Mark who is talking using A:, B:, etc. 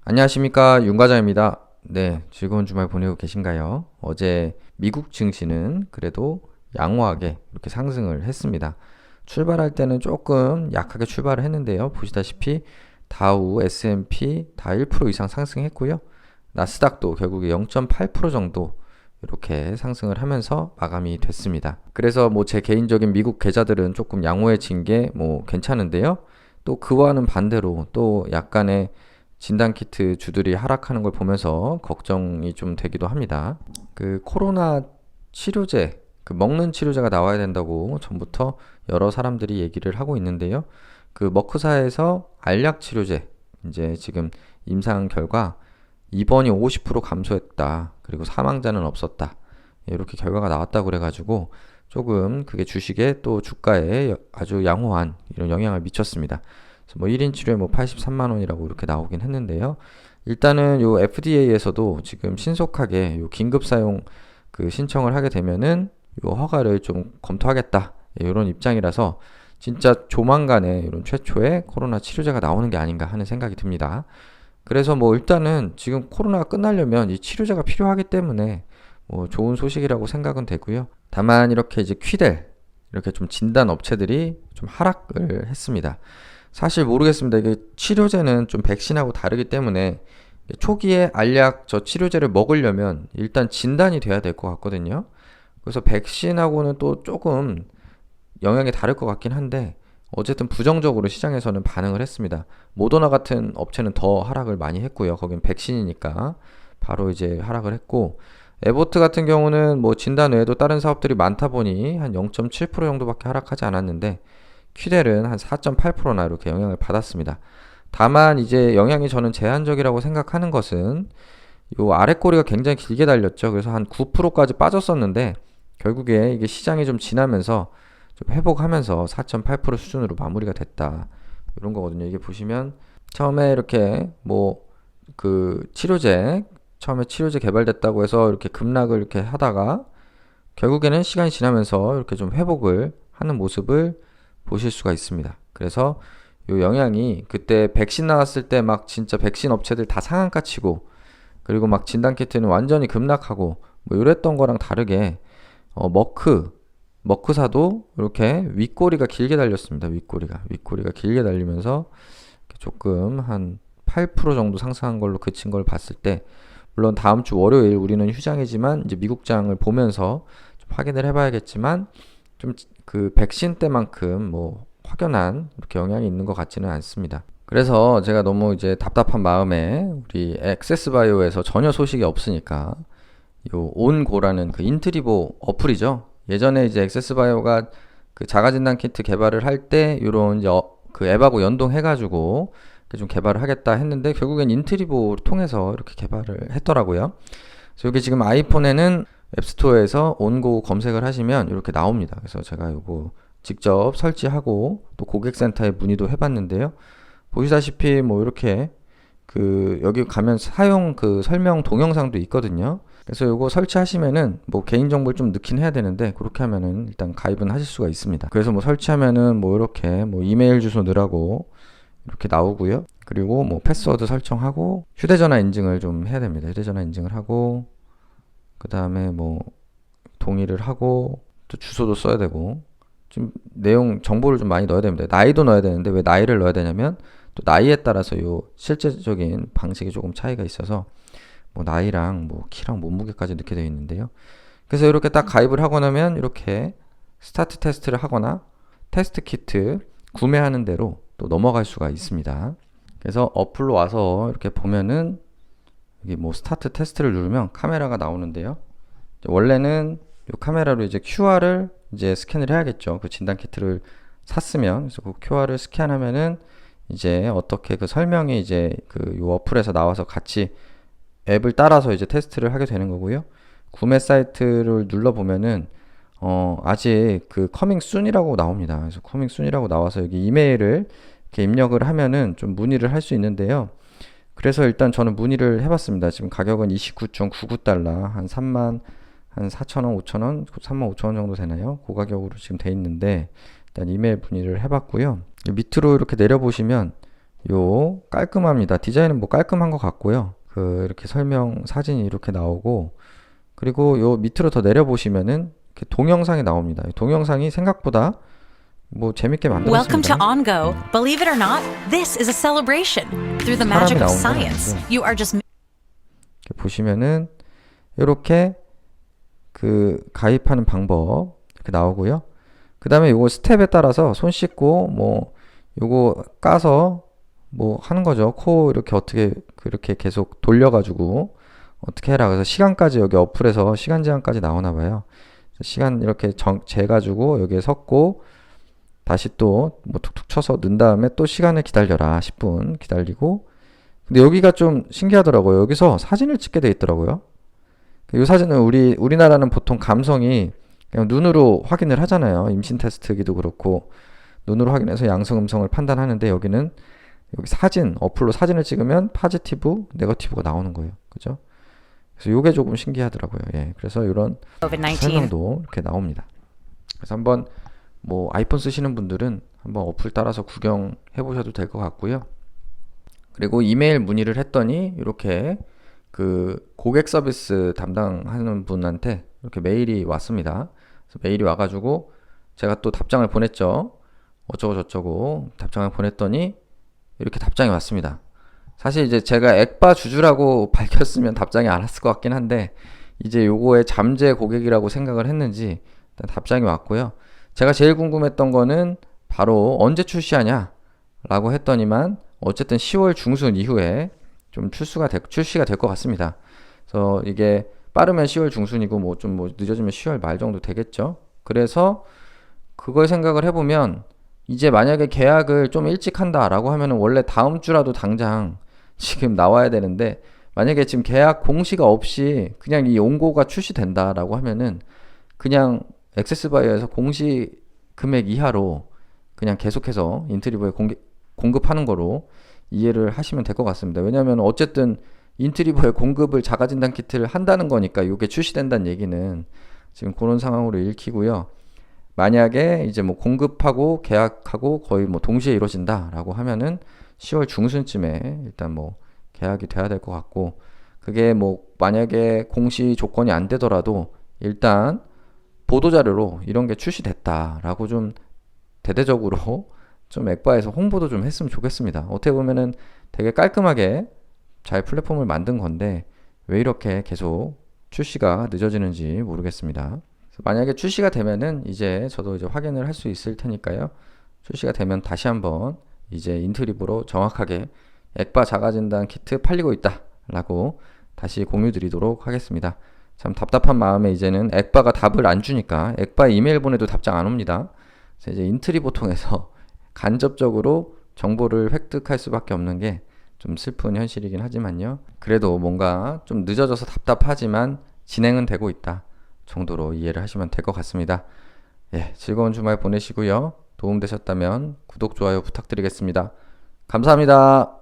A: 안녕하십니까, 윤 과장입니다. 네, 즐거운 주말 보내고 계신가요? 어제 미국 증시는 그래도 양호하게 이렇게 상승을 했습니다. 출발할 때는 조금 약하게 출발을 했는데요. 보시다시피 다우, S&P 다 1% 이상 상승했고요. 나스닥도 결국에 0.8% 정도 이렇게 상승을 하면서 마감이 됐습니다. 그래서 뭐 제 개인적인 미국 계좌들은 조금 양호해진 게 뭐 괜찮은데요. 또 그와는 반대로 또 약간의 진단키트 주들이 하락하는 걸 보면서 걱정이 좀 되기도 합니다. 그 코로나 치료제, 그 먹는 치료제가 나와야 된다고 전부터 여러 사람들이 얘기를 하고 있는데요. 그 머크사에서 알약 치료제, 이제 지금 임상 결과 입원이 50% 감소했다. 그리고 사망자는 없었다. 이렇게 결과가 나왔다고 그래가지고 조금 그게 주식에 또 주가에 아주 양호한 이런 영향을 미쳤습니다. 그래서 뭐 1인 치료에 뭐 83만 원이라고 이렇게 나오긴 했는데요. 일단은 요 FDA에서도 지금 신속하게 요 긴급 사용 그 신청을 하게 되면은 요 허가를 좀 검토하겠다. 이런 입장이라서 진짜 조만간에 이런 최초의 코로나 치료제가 나오는 게 아닌가 하는 생각이 듭니다. 그래서 뭐 일단은 지금 코로나가 끝나려면 이 치료제가 필요하기 때문에 뭐 좋은 소식이라고 생각은 되고요. 다만 이렇게 이제 퀴델 이렇게 좀 진단 업체들이 좀 하락을 했습니다. 사실 모르겠습니다. 이게 치료제는 좀 백신하고 다르기 때문에 초기에 알약 저 치료제를 먹으려면 일단 진단이 돼야 될 것 같거든요. 그래서 백신하고는 또 조금 영향이 다를 것 같긴 한데 어쨌든 부정적으로 시장에서는 반응을 했습니다. 모더나 같은 업체는 더 하락을 많이 했고요. 거긴 백신이니까 바로 이제 하락을 했고 에보트 같은 경우는 뭐 진단 외에도 다른 사업들이 많다 보니 한 0.7% 정도밖에 하락하지 않았는데 퀴델은 한 4.8%나 이렇게 영향을 받았습니다. 다만 이제 영향이 저는 제한적이라고 생각하는 것은 요 아래 꼬리가 굉장히 길게 달렸죠. 그래서 한 9%까지 빠졌었는데 결국에 이게 시장이 좀 지나면서 좀 회복하면서 4.8% 수준으로 마무리가 됐다. 이런 거거든요. 이게 보시면 처음에 이렇게 뭐 그 치료제 처음에 치료제 개발됐다고 해서 이렇게 급락을 이렇게 하다가 결국에는 시간이 지나면서 이렇게 좀 회복을 하는 모습을 보실 수가 있습니다. 그래서 요 영향이 그때 백신 나왔을 때 막 진짜 백신 업체들 다 상한가 치고 그리고 막 진단키트는 완전히 급락하고 뭐 이랬던 거랑 다르게 머크사도 이렇게 윗꼬리가 길게 달렸습니다. 윗꼬리가 길게 달리면서 조금 한 8% 정도 상승한 걸로 그친 걸 봤을 때 물론 다음 주 월요일 우리는 휴장이지만 이제 미국장을 보면서 좀 확인을 해봐야겠지만 좀 그 백신 때만큼 뭐 확연한 이렇게 영향이 있는 것 같지는 않습니다. 그래서 제가 너무 이제 답답한 마음에 우리 액세스바이오에서 전혀 소식이 없으니까 요 온고라는 그 인트리보 어플이죠. 예전에 이제 액세스바이오가 그 자가진단 키트 개발을 할 때 요런 이제 그 앱하고 연동해가지고 좀 개발을 하겠다 했는데 결국엔 인트리보를 통해서 이렇게 개발을 했더라고요. 그래서 여기 지금 아이폰에는 앱스토어에서 온고 검색을 하시면 이렇게 나옵니다. 그래서 제가 요거 직접 설치하고 또 고객센터에 문의도 해봤는데요. 보시다시피 뭐 이렇게 그 여기 가면 사용 그 설명 동영상도 있거든요. 그래서 요거 설치하시면은 뭐 개인정보를 좀 넣긴 해야 되는데 그렇게 하면은 일단 가입은 하실 수가 있습니다. 그래서 뭐 설치하면은 뭐 이렇게 뭐 이메일 주소 넣으라고 이렇게 나오고요. 그리고 뭐 패스워드 설정하고 휴대전화 인증을 좀 해야 됩니다. 휴대전화 인증을 하고 그 다음에 뭐 동의를 하고 또 주소도 써야 되고 좀 내용 정보를 좀 많이 넣어야 됩니다. 나이도 넣어야 되는데 왜 나이를 넣어야 되냐면 또 나이에 따라서 요 실제적인 방식이 조금 차이가 있어서 뭐 나이랑 뭐 키랑 몸무게까지 넣게 되어 있는데요. 그래서 이렇게 딱 가입을 하고 나면 이렇게 스타트 테스트를 하거나 테스트 키트 구매하는 대로 또 넘어갈 수가 있습니다. 그래서 어플로 와서 이렇게 보면은 여기 뭐 스타트 테스트를 누르면 카메라가 나오는데요. 원래는 이 카메라로 이제 QR을 이제 스캔을 해야겠죠. 그 진단 키트를 샀으면 그래서 그 QR을 스캔하면은 이제 어떻게 그 설명이 이제 그 요 어플에서 나와서 같이 앱을 따라서 이제 테스트를 하게 되는 거고요. 구매 사이트를 눌러 보면은 아직 그 커밍 순이라고 나옵니다. 그래서 커밍 순이라고 나와서 여기 이메일을 이렇게 입력을 하면은 좀 문의를 할 수 있는데요. 그래서 일단 저는 문의를 해봤습니다. 지금 가격은 29.99달러, 한 3만, 한 4,000원, 5,000원, 3만 5천원 정도 되나요? 그 가격으로 지금 돼 있는데, 일단 이메일 문의를 해봤고요. 밑으로 이렇게 내려보시면, 요 깔끔합니다. 디자인은 뭐 깔끔한 것 같고요. 이렇게 설명 사진이 이렇게 나오고, 그리고 요 밑으로 더 내려보시면은 이렇게 동영상이 나옵니다. 동영상이 생각보다 뭐 재밌게
B: Welcome to
A: 만들었습니다.
B: OnGo. Believe it or not, this is a celebration. Through the
A: 사람이
B: magic of
A: 나오는 건
B: science,
A: 아닌데,
B: you are just
A: 이렇게 보시면은 이렇게 가입하는 방법 이렇게 나오고요. 그 다음에 요거 스텝에 따라서 손 씻고 뭐 요거 까서 뭐 하는 거죠. 코 이렇게 어떻게 그렇게 계속 돌려가지고 어떻게 해라. 그래서 시간까지 여기 어플에서 시간 제한까지 나오나 봐요. 시간 이렇게 재가지고 여기에 섰고 다시 또 뭐 툭툭 쳐서 넣은 다음에 또 시간을 기다려라. 10분 기다리고. 근데 여기가 좀 신기하더라고요. 여기서 사진을 찍게 돼 있더라고요. 이 사진은 우리나라는 보통 감성이 그냥 눈으로 확인을 하잖아요. 임신 테스트기도 그렇고 눈으로 확인해서 양성 음성을 판단하는데 여기는 여기 사진 어플로 사진을 찍으면 파지티브, 네거티브가 나오는 거예요. 그죠? 그래서 이게 조금 신기하더라고요. 예, 그래서 이런
B: COVID-19.
A: 설명도 이렇게 나옵니다. 그래서 한번 뭐 아이폰 쓰시는 분들은 한번 어플 따라서 구경해 보셔도 될 것 같고요. 그리고 이메일 문의를 했더니 이렇게 고객 서비스 담당하는 분한테 이렇게 메일이 왔습니다. 그래서 메일이 와가지고 제가 또 답장을 보냈죠. 어쩌고 저쩌고 답장을 보냈더니 이렇게 답장이 왔습니다. 사실 이제 제가 액바 주주라고 밝혔으면 답장이 안 왔을 것 같긴 한데 이제 요거에 잠재 고객이라고 생각을 했는지 일단 답장이 왔고요. 제가 제일 궁금했던 거는 바로 언제 출시하냐 라고 했더니만 어쨌든 10월 중순 이후에 좀 출시가 될 것 같습니다. 그래서 이게 빠르면 10월 중순이고 뭐 좀 뭐 늦어지면 10월 말 정도 되겠죠. 그래서 그걸 생각을 해보면 이제 만약에 계약을 좀 일찍 한다라고 하면은 원래 다음 주라도 당장 지금 나와야 되는데 만약에 지금 계약 공시가 없이 그냥 이 온고가 출시된다라고 하면은 그냥 액세스바이어에서 공시 금액 이하로 그냥 계속해서 인트리버에 공급하는 거로 이해를 하시면 될 것 같습니다. 왜냐하면 어쨌든 인트리버에 공급을 자가진단 키트를 한다는 거니까 이게 출시된다는 얘기는 지금 그런 상황으로 읽히고요. 만약에 이제 뭐 공급하고 계약하고 거의 뭐 동시에 이루어진다라고 하면은 10월 중순쯤에 일단 뭐 계약이 돼야 될 것 같고 그게 뭐 만약에 공시 조건이 안 되더라도 일단 보도자료로 이런 게 출시됐다라고 좀 대대적으로 좀 액바에서 홍보도 좀 했으면 좋겠습니다. 어떻게 보면은 되게 깔끔하게 잘 플랫폼을 만든 건데 왜 이렇게 계속 출시가 늦어지는지 모르겠습니다. 만약에 출시가 되면은 이제 저도 이제 확인을 할 수 있을 테니까요. 출시가 되면 다시 한번 이제 인트리브로 정확하게 액바 자가진단 키트 팔리고 있다라고 다시 공유 드리도록 하겠습니다. 참 답답한 마음에 이제는 액바가 답을 안 주니까 액바 이메일 보내도 답장 안 옵니다. 그래서 이제 인트리보 통해서 간접적으로 정보를 획득할 수밖에 없는 게 좀 슬픈 현실이긴 하지만요. 그래도 뭔가 좀 늦어져서 답답하지만 진행은 되고 있다 정도로 이해를 하시면 될 것 같습니다. 예, 즐거운 주말 보내시고요. 도움되셨다면 구독, 좋아요 부탁드리겠습니다. 감사합니다.